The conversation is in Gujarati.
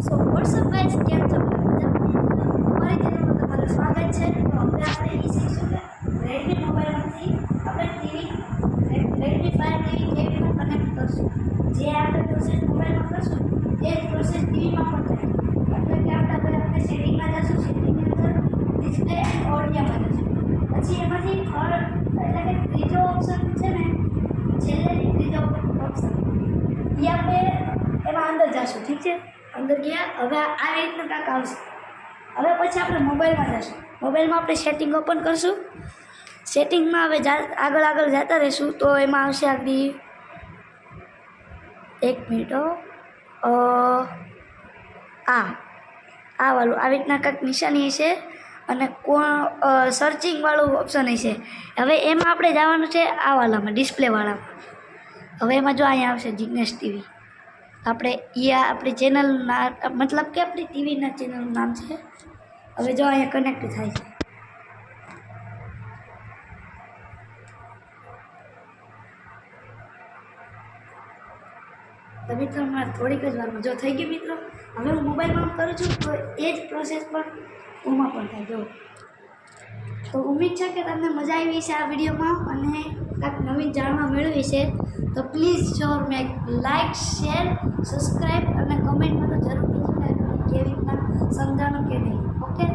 સો વોટ્સઅપ ગાઈસ, કેમ છો? અમારી ચેનલમાં તમારું સ્વાગત છે. તો હવે આપણે એ શીખશું કે રેડમી મોબાઈલમાંથી આપણે રેડમી 5 ટીવી કેવી રીતે કનેક્ટ કરશું. જે આપણે પ્રોસેસ મોબાઈલમાં કરશું એ જ પ્રોસેસ ટીવીમાં પણ થાય. એટલે કે આપણે સેટિંગમાં જશું, સેટિંગની અંદર ડિસ્પ્લે એન્ડ ઓડિયોમાં જશું. પછી એમાંથી એટલે કે ત્રીજો ઓપ્શન છે ને, છેલ્લેથી ત્રીજો ઓપ્શન એ આપણે એમાં અંદર જશું. ઠીક છે, અંદર ગયા. હવે આ રીતનું કાંક આવશે. હવે પછી આપણે મોબાઈલમાં જશું. મોબાઈલમાં આપણે સેટિંગ ઓપન કરશું. સેટિંગમાં હવે આગળ જતા રહીશું તો એમાં આવશે આપણી એક મિનિટ આ વાળું આવી રીતના કાંઈક નિશાની હશે અને સર્ચિંગવાળું ઓપ્શન હશે. હવે એમાં આપણે જવાનું છે આ વાળામાં, ડિસ્પ્લેવાળામાં. હવે એમાં જો અહીંયા આવશે જિગ્નેશ ટીવી. આપણે આપણી ચેનલના મતલબ કે આપણી ટીવીના ચેનલનું નામ છે. હવે જો અહીંયા કનેક્ટ થાય છે. તો મિત્રો મારે થોડીક જ વારમાં જો થઈ ગયું મિત્રો. હવે હું મોબાઈલમાં કરું છું તો એ જ પ્રોસેસ પણ ઓમાં પણ થાય. જો તો ઉમ્મીદ છે કે તમને મજા આવી છે આ વિડીયોમાં અને કાંઈક નવીન જાણવા મેળવી છે. તો please sure make like, share, subscribe અને કમેન્ટમાં તો જરૂર કહેજો કે કેવી રીતના સમજાણું કે નહીં. ઓકે.